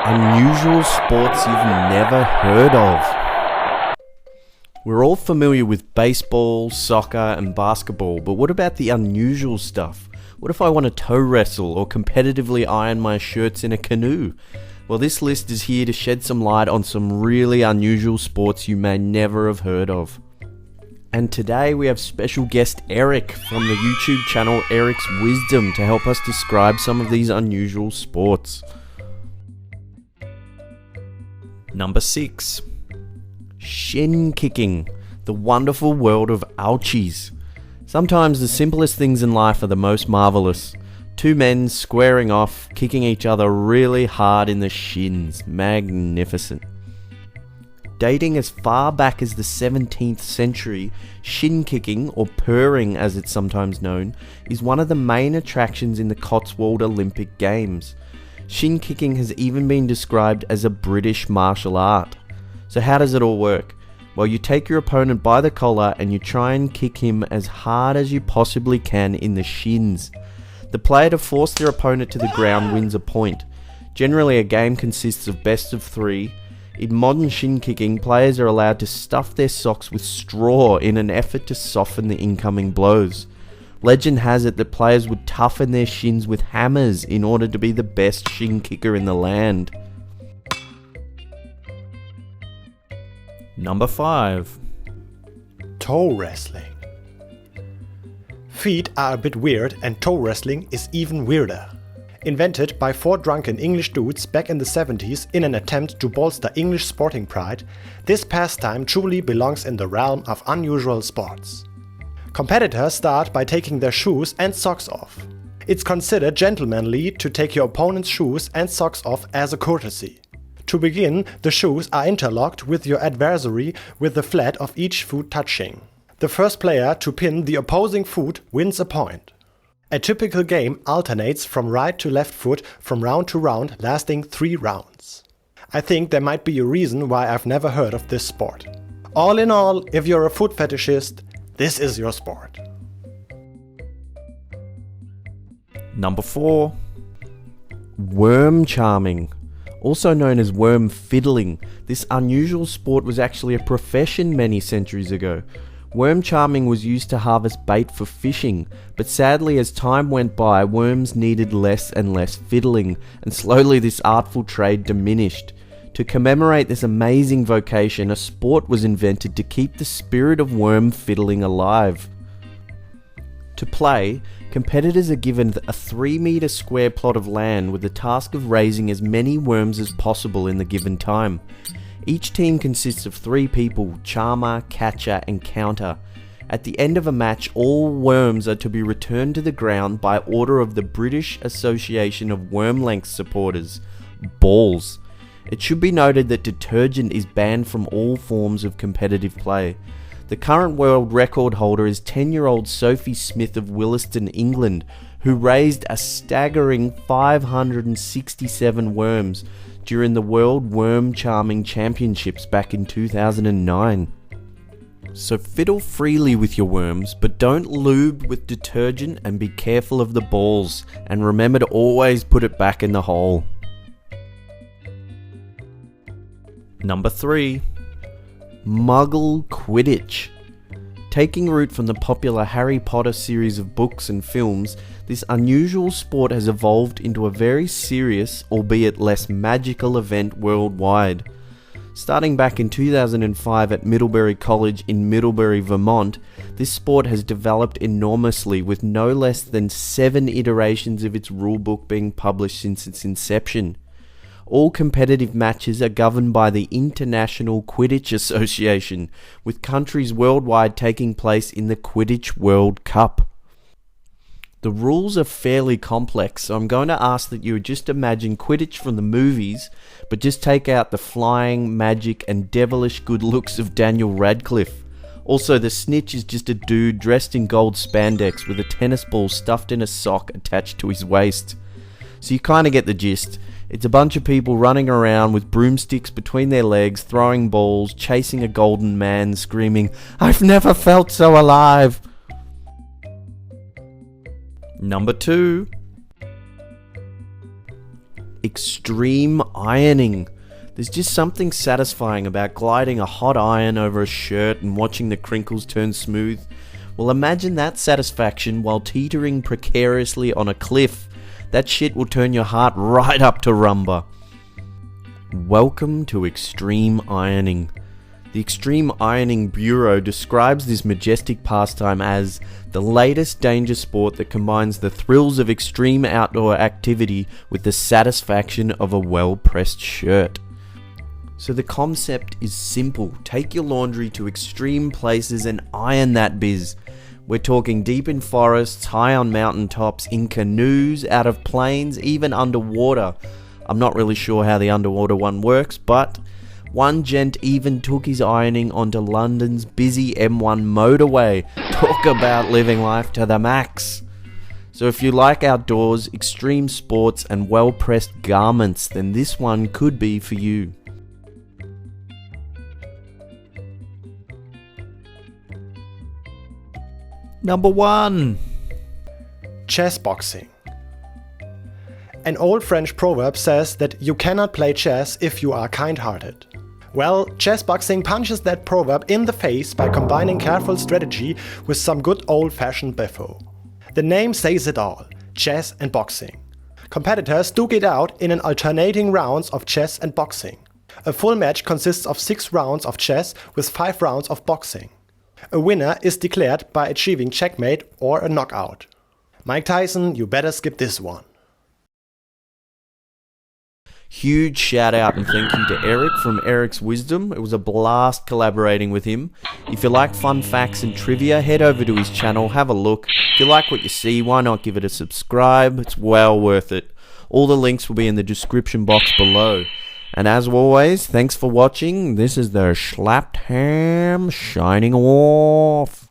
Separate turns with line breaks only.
Unusual sports you've never heard of. We're all familiar with baseball, soccer and basketball, but what about the unusual stuff? What if I want to toe wrestle or competitively iron my shirts in a canoe? Well, this list is here to shed some light on some really unusual sports you may never have heard of. And today we have special guest Eric from the YouTube channel Eric's Wisdom to help us describe some of these unusual sports. Number 6. Shin Kicking, the wonderful world of ouchies. Sometimes the simplest things in life are the most marvellous. Two men squaring off, kicking each other really hard in the shins. Magnificent. Dating as far back as the 17th century, shin kicking, or purring as it's sometimes known, is one of the main attractions in the Cotswold Olympic Games. Shin kicking has even been described as a British martial art. So how does it all work? Well, you take your opponent by the collar and you try and kick him as hard as you possibly can in the shins. The player to force their opponent to the ground wins a point. Generally, a game consists of best of 3. In modern shin kicking, players are allowed to stuff their socks with straw in an effort to soften the incoming blows. Legend has it that players would toughen their shins with hammers in order to be the best shin kicker in the land. Number 5.
Toe wrestling. Feet are a bit weird and toe wrestling is even weirder. Invented by 4 drunken English dudes back in the 70s in an attempt to bolster English sporting pride, this pastime truly belongs in the realm of unusual sports. Competitors start by taking their shoes and socks off. It's considered gentlemanly to take your opponent's shoes and socks off as a courtesy. To begin, the shoes are interlocked with your adversary with the flat of each foot touching. The first player to pin the opposing foot wins a point. A typical game alternates from right to left foot from round to round, lasting 3 rounds. I think there might be a reason why I've never heard of this sport. All in all, if you're a foot fetishist, this is your sport.
Number 4. Worm charming. Also known as worm fiddling, this unusual sport was actually a profession many centuries ago. Worm charming was used to harvest bait for fishing, but sadly as time went by, worms needed less and less fiddling, and slowly this artful trade diminished. To commemorate this amazing vocation, a sport was invented to keep the spirit of worm fiddling alive. To play, competitors are given a 3-meter square plot of land with the task of raising as many worms as possible in the given time. Each team consists of 3 people, charmer, catcher and counter. At the end of a match, all worms are to be returned to the ground by order of the British Association of Worm Length Supporters, BALLS. It should be noted that detergent is banned from all forms of competitive play. The current world record holder is 10-year-old Sophie Smith of Williston, England, who raised a staggering 567 worms during the World Worm Charming Championships back in 2009. So fiddle freely with your worms, but don't lube with detergent and be careful of the balls, and remember to always put it back in the hole. Number 3. Muggle Quidditch. Taking root from the popular Harry Potter series of books and films, this unusual sport has evolved into a very serious, albeit less magical event worldwide. Starting back in 2005 at Middlebury College in Middlebury, Vermont, this sport has developed enormously with no less than 7 iterations of its rulebook being published since its inception. All competitive matches are governed by the International Quidditch Association, with countries worldwide taking place in the Quidditch World Cup. The rules are fairly complex, so I'm going to ask that you just imagine Quidditch from the movies, but just take out the flying, magic and devilish good looks of Daniel Radcliffe. Also, the snitch is just a dude dressed in gold spandex with a tennis ball stuffed in a sock attached to his waist. So you kind of get the gist. It's a bunch of people running around with broomsticks between their legs, throwing balls, chasing a golden man, screaming, "I've never felt so alive!" Number 2. Extreme ironing. There's just something satisfying about gliding a hot iron over a shirt and watching the crinkles turn smooth. Well, imagine that satisfaction while teetering precariously on a cliff. That shit will turn your heart right up to rumba. Welcome to extreme ironing. The Extreme Ironing Bureau describes this majestic pastime as the latest danger sport that combines the thrills of extreme outdoor activity with the satisfaction of a well-pressed shirt. So the concept is simple. Take your laundry to extreme places and iron that biz. We're talking deep in forests, high on mountain tops, in canoes, out of planes, even underwater. I'm not really sure how the underwater one works, but one gent even took his ironing onto London's busy M1 motorway. Talk about living life to the max. So if you like outdoors, extreme sports and well-pressed garments, then this one could be for you. Number 1.
ChessBoxing. An old French proverb says that you cannot play chess if you are kind-hearted. Well, ChessBoxing punches that proverb in the face by combining careful strategy with some good old-fashioned biffo. The name says it all: chess and boxing. Competitors duke it out in an alternating rounds of chess and boxing. A full match consists of 6 rounds of chess with 5 rounds of boxing. A winner is declared by achieving checkmate or a knockout. Mike Tyson, you better skip this one.
Huge shout out and thank you to Eric from Eric's Wisdom. It was a blast collaborating with him. If you like fun facts and trivia, head over to his channel, have a look. If you like what you see, why not give it a subscribe? It's well worth it. All the links will be in the description box below. And as always, thanks for watching. This is the Slapped Ham shining off.